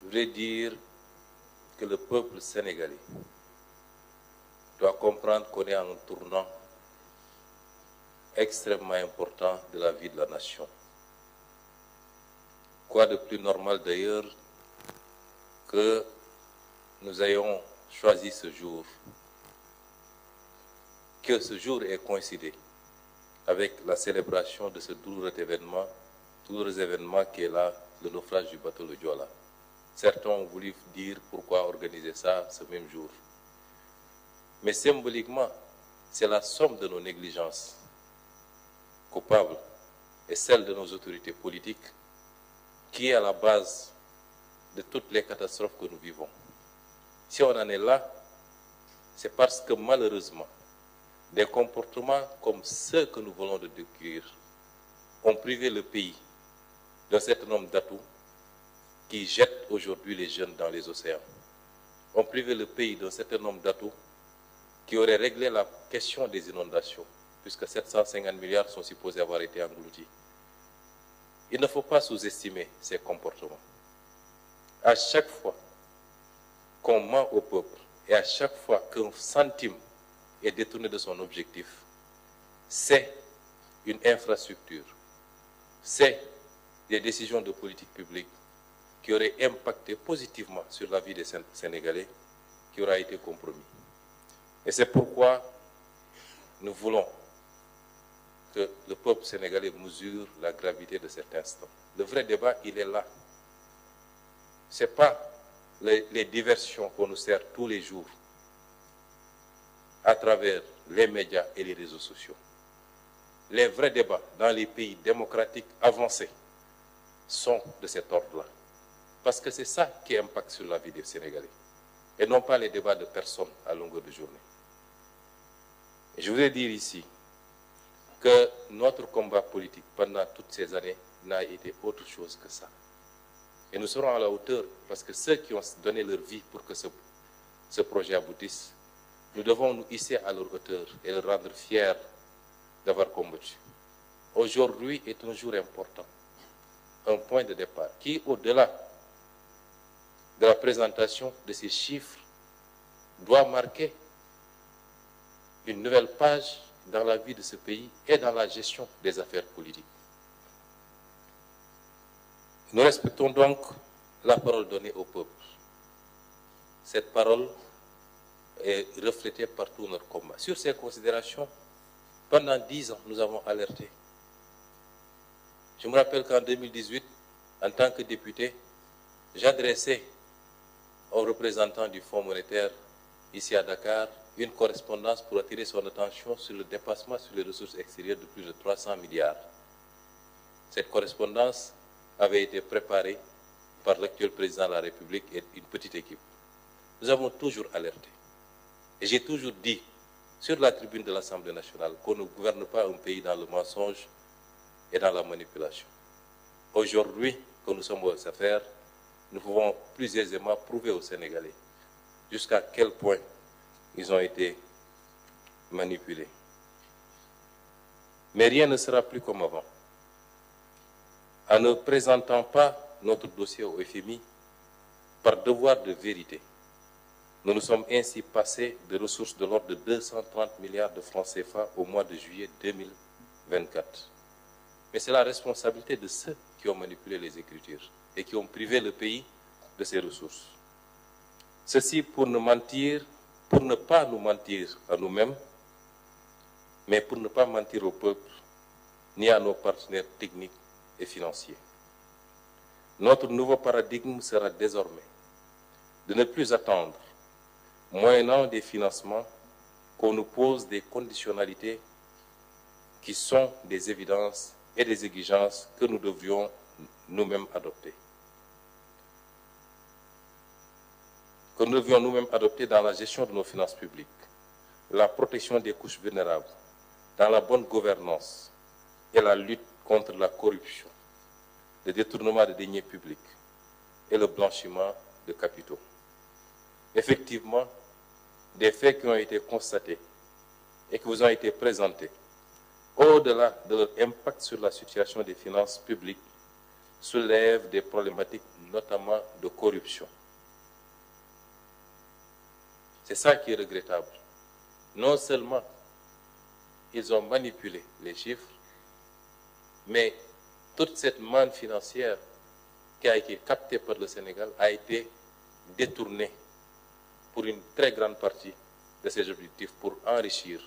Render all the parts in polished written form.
voudrais dire que le peuple sénégalais doit comprendre qu'on est à un tournant extrêmement important de la vie de la nation. Quoi de plus normal d'ailleurs que nous ayons choisi ce jour, que ce jour ait coïncidé avec la célébration de ce douloureux événement qui est là, le naufrage du bateau le Joola. Certains ont voulu dire pourquoi organiser ça ce même jour. Mais symboliquement, c'est la somme de nos négligences coupables et celle de nos autorités politiques qui est à la base de toutes les catastrophes que nous vivons. Si on en est là, c'est parce que malheureusement, des comportements comme ceux que nous voulons de décrire ont privé le pays d'un certain nombre d'atouts qui jettent aujourd'hui les jeunes dans les océans, ont privé le pays d'un certain nombre d'atouts qui auraient réglé la question des inondations, puisque 750 milliards sont supposés avoir été engloutis. Il ne faut pas sous-estimer ces comportements. À chaque fois qu'on ment au peuple et à chaque fois qu'un centime est détourné de son objectif, c'est une infrastructure, c'est des décisions de politique publique qui auraient impacté positivement sur la vie des Sénégalais qui aura été compromis. Et c'est pourquoi nous voulons que le peuple sénégalais mesure la gravité de cet instant. Le vrai débat, il est là. Ce n'est pas les diversions qu'on nous sert tous les jours à travers les médias et les réseaux sociaux. Les vrais débats dans les pays démocratiques avancés sont de cet ordre-là. Parce que c'est ça qui impacte sur la vie des Sénégalais. Et non pas les débats de personnes à longueur de journée. Et je voudrais dire ici que notre combat politique pendant toutes ces années n'a été autre chose que ça. Et nous serons à la hauteur parce que ceux qui ont donné leur vie pour que ce projet aboutisse, nous devons nous hisser à leur hauteur et les rendre fiers d'avoir combattu. Aujourd'hui est un jour important, un point de départ qui, au-delà de la présentation de ces chiffres, doit marquer une nouvelle page dans la vie de ce pays et dans la gestion des affaires politiques. Nous respectons donc la parole donnée au peuple. Cette parole est reflétée par tout notre combat. Sur ces considérations, pendant 10 ans, nous avons alerté. Je me rappelle qu'en 2018, en tant que député, j'adressais aux représentants du Fonds monétaire ici à Dakar une correspondance pour attirer son attention sur le dépassement sur les ressources extérieures de plus de 300 milliards. Cette correspondance avait été préparée par l'actuel président de la République et une petite équipe. Nous avons toujours alerté. Et j'ai toujours dit, sur la tribune de l'Assemblée nationale, qu'on ne gouverne pas un pays dans le mensonge et dans la manipulation. Aujourd'hui, que nous sommes aux affaires, nous pouvons plus aisément prouver aux Sénégalais jusqu'à quel point ils ont été manipulés. Mais rien ne sera plus comme avant. En ne présentant pas notre dossier au FMI par devoir de vérité, nous nous sommes ainsi passés de ressources de l'ordre de 230 milliards de francs CFA au mois de juillet 2024. Mais c'est la responsabilité de ceux qui ont manipulé les écritures et qui ont privé le pays de ses ressources. Ceci pour ne pas nous mentir à nous-mêmes, mais pour ne pas mentir au peuple, ni à nos partenaires techniques et financiers. Notre nouveau paradigme sera désormais de ne plus attendre, moyennant des financements, qu'on nous pose des conditionnalités qui sont des évidences et des exigences que nous devrions nous-mêmes adopter. Que nous devions nous-mêmes adopter dans la gestion de nos finances publiques, la protection des couches vulnérables, dans la bonne gouvernance et la lutte contre la corruption, le détournement des deniers publics et le blanchiment de capitaux. Effectivement, des faits qui ont été constatés et qui vous ont été présentés, au-delà de leur impact sur la situation des finances publiques, soulèvent des problématiques notamment de corruption. C'est ça qui est regrettable. Non seulement ils ont manipulé les chiffres, mais toute cette manne financière qui a été captée par le Sénégal a été détournée pour une très grande partie de ces objectifs pour enrichir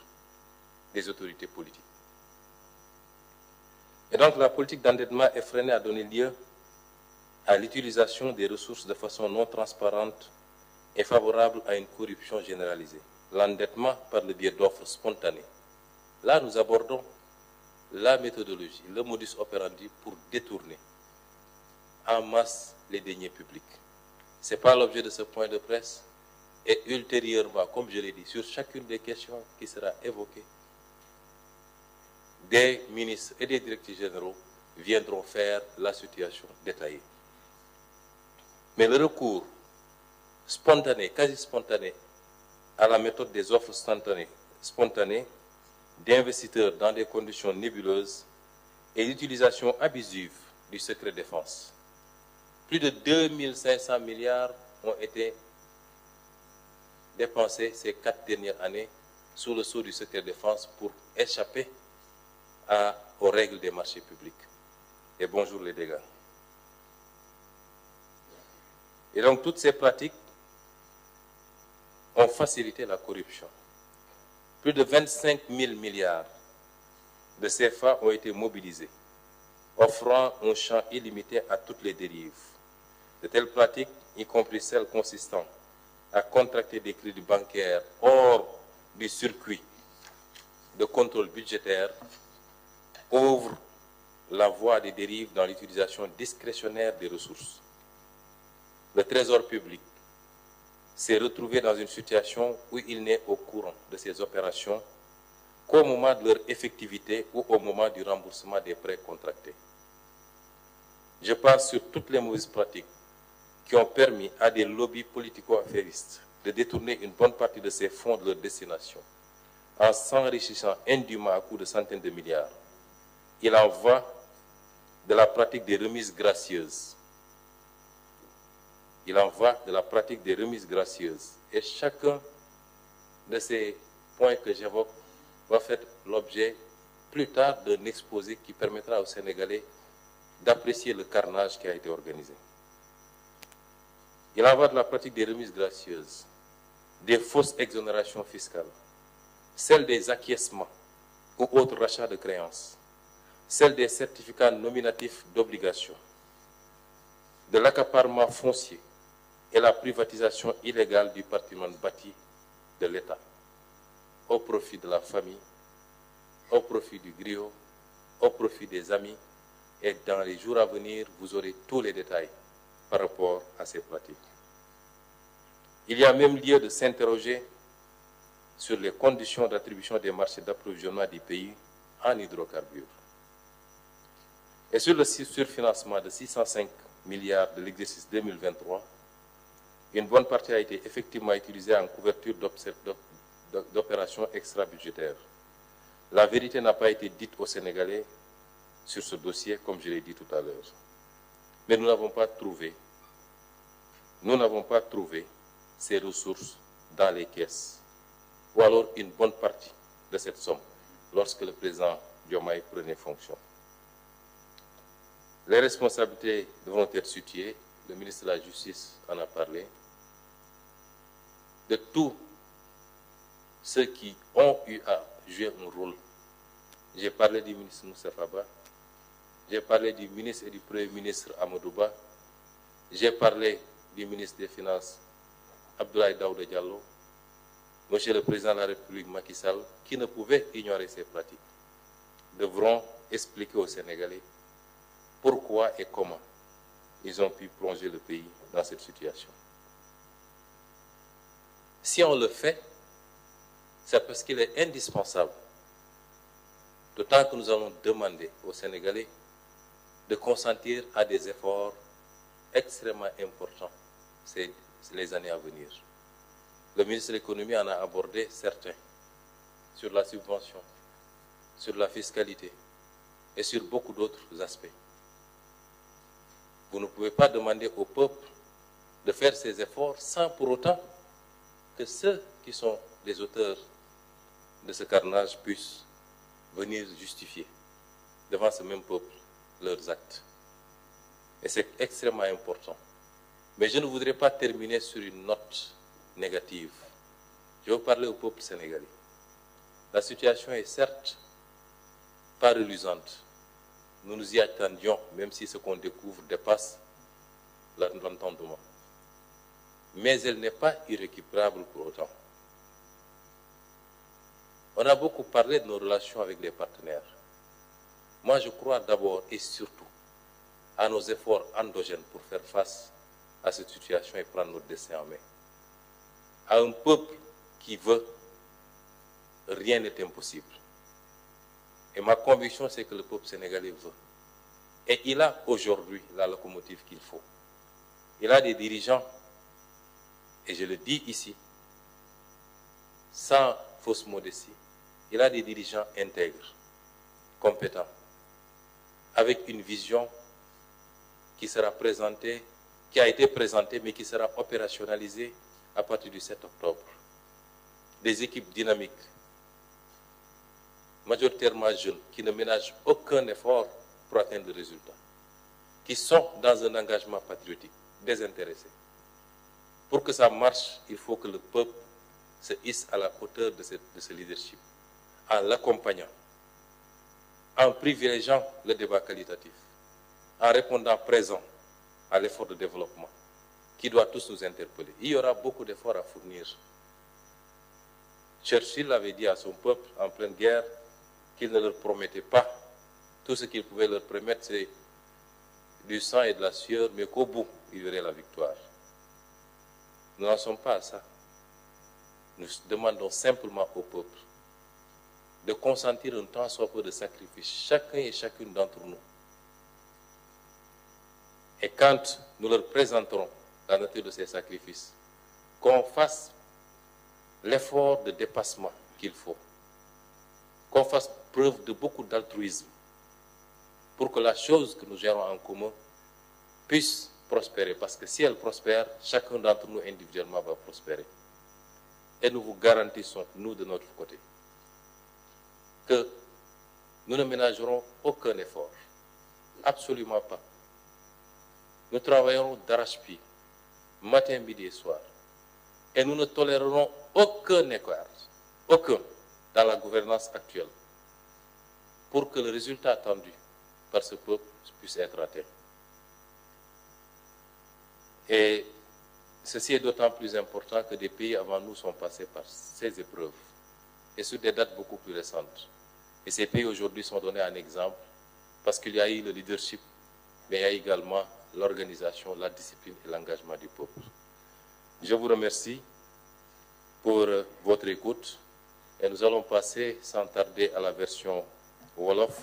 des autorités politiques. Et donc la politique d'endettement effrénée a donné lieu à l'utilisation des ressources de façon non transparente et favorable à une corruption généralisée. L'endettement par le biais d'offres spontanées. Là, nous abordons la méthodologie, le modus operandi pour détourner en masse les deniers publics. Ce n'est pas l'objet de ce point de presse. Et ultérieurement, comme je l'ai dit, sur chacune des questions qui sera évoquée, des ministres et des directeurs généraux viendront faire la situation détaillée. Mais le recours spontané, quasi spontané, à la méthode des offres spontanées d'investisseurs dans des conditions nébuleuses et l'utilisation abusive du secret défense. Plus de 2500 milliards ont été dépensés ces 4 dernières années sous le sceau du secret défense pour échapper aux règles des marchés publics. Et bonjour les dégâts. Et donc toutes ces pratiques ont facilité la corruption. Plus de 25 000 milliards de CFA ont été mobilisés, offrant un champ illimité à toutes les dérives. De telles pratiques, y compris celles consistant à contracter des crédits bancaires hors du circuit de contrôle budgétaire, ouvrent la voie des dérives dans l'utilisation discrétionnaire des ressources. Le Trésor public s'est retrouvé dans une situation où il n'est au courant de ces opérations qu'au moment de leur effectivité ou au moment du remboursement des prêts contractés. Je passe sur toutes les mauvaises pratiques qui ont permis à des lobbies politico-affairistes de détourner une bonne partie de ces fonds de leur destination en s'enrichissant indûment à coups de centaines de milliards. Il en va de la pratique des remises gracieuses. Il en va de la pratique des remises gracieuses. Et chacun de ces points que j'évoque va faire l'objet plus tard d'un exposé qui permettra aux Sénégalais d'apprécier le carnage qui a été organisé. Il en va de la pratique des remises gracieuses, des fausses exonérations fiscales, celles des acquiescements ou autres rachats de créances, celles des certificats nominatifs d'obligation, de l'accaparement foncier et la privatisation illégale du patrimoine bâti de l'État, au profit de la famille, au profit du griot, au profit des amis, et dans les jours à venir, vous aurez tous les détails par rapport à ces pratiques. Il y a même lieu de s'interroger sur les conditions d'attribution des marchés d'approvisionnement du pays en hydrocarbures. Et sur le surfinancement de 605 milliards de l'exercice 2023, une bonne partie a été effectivement utilisée en couverture d'opérations extra-budgétaires. La vérité n'a pas été dite aux Sénégalais sur ce dossier, comme je l'ai dit tout à l'heure. Mais nous n'avons pas trouvé ces ressources dans les caisses, ou alors une bonne partie de cette somme, lorsque le président Diomaye prenait fonction. Les responsabilités devront être situées, le ministre de la Justice en a parlé, de tous ceux qui ont eu à jouer un rôle. J'ai parlé du ministre Moussa Faba, j'ai parlé du ministre et du Premier ministre Amadou Ba, j'ai parlé du ministre des Finances Abdoulaye Daouda Diallo, Monsieur le Président de la République Macky Sall, qui ne pouvait ignorer ces pratiques, devront expliquer aux Sénégalais pourquoi et comment ils ont pu plonger le pays dans cette situation. Si on le fait, c'est parce qu'il est indispensable, d'autant que nous allons demander aux Sénégalais de consentir à des efforts extrêmement importants les années à venir. Le ministre de l'économie en a abordé certains, sur la subvention, sur la fiscalité et sur beaucoup d'autres aspects. Vous ne pouvez pas demander au peuple de faire ses efforts sans pour autant que ceux qui sont les auteurs de ce carnage puissent venir justifier devant ce même peuple leurs actes. Et c'est extrêmement important. Mais je ne voudrais pas terminer sur une note négative. Je veux parler au peuple sénégalais. La situation est certes pas reluisante. Nous nous y attendions, même si ce qu'on découvre dépasse l'entendement. Mais elle n'est pas irrécupérable pour autant. On a beaucoup parlé de nos relations avec les partenaires. Moi, je crois d'abord et surtout à nos efforts endogènes pour faire face à cette situation et prendre notre destin en main. À un peuple qui veut, rien n'est impossible. Et ma conviction, c'est que le peuple sénégalais veut. Et il a aujourd'hui la locomotive qu'il faut. Il a des dirigeants, et je le dis ici, sans fausse modestie, il a des dirigeants intègres, compétents, avec une vision qui sera présentée, qui a été présentée, mais qui sera opérationnalisée à partir du 7 octobre. Des équipes dynamiques, majoritairement jeunes, qui ne ménagent aucun effort pour atteindre le résultat, qui sont dans un engagement patriotique, désintéressé. Pour que ça marche, il faut que le peuple se hisse à la hauteur de ce leadership, en l'accompagnant, en privilégiant le débat qualitatif, en répondant présent à l'effort de développement qui doit tous nous interpeller. Il y aura beaucoup d'efforts à fournir. Churchill avait dit à son peuple en pleine guerre qu'il ne leur promettait pas. Tout ce qu'il pouvait leur promettre, c'est du sang et de la sueur, mais qu'au bout, il verrait la victoire. Nous n'en sommes pas à ça. Nous demandons simplement au peuple de consentir un tant soit peu de sacrifice, chacun et chacune d'entre nous. Et quand nous leur présenterons la nature de ces sacrifices, qu'on fasse l'effort de dépassement qu'il faut, qu'on fasse preuve de beaucoup d'altruisme pour que la chose que nous gérons en commun puisse prospérer. Parce que si elle prospère, chacun d'entre nous individuellement va prospérer. Et nous vous garantissons, nous de notre côté, que nous ne ménagerons aucun effort. Absolument pas. Nous travaillerons d'arrache-pied, matin, midi et soir. Et nous ne tolérerons aucun écart, aucun, dans la gouvernance actuelle, pour que le résultat attendu par ce peuple puisse être atteint. Et ceci est d'autant plus important que des pays avant nous sont passés par ces épreuves, et sur des dates beaucoup plus récentes. Et ces pays aujourd'hui sont donnés en exemple, parce qu'il y a eu le leadership, mais il y a également l'organisation, la discipline et l'engagement du peuple. Je vous remercie pour votre écoute et nous allons passer sans tarder à la version Wolof.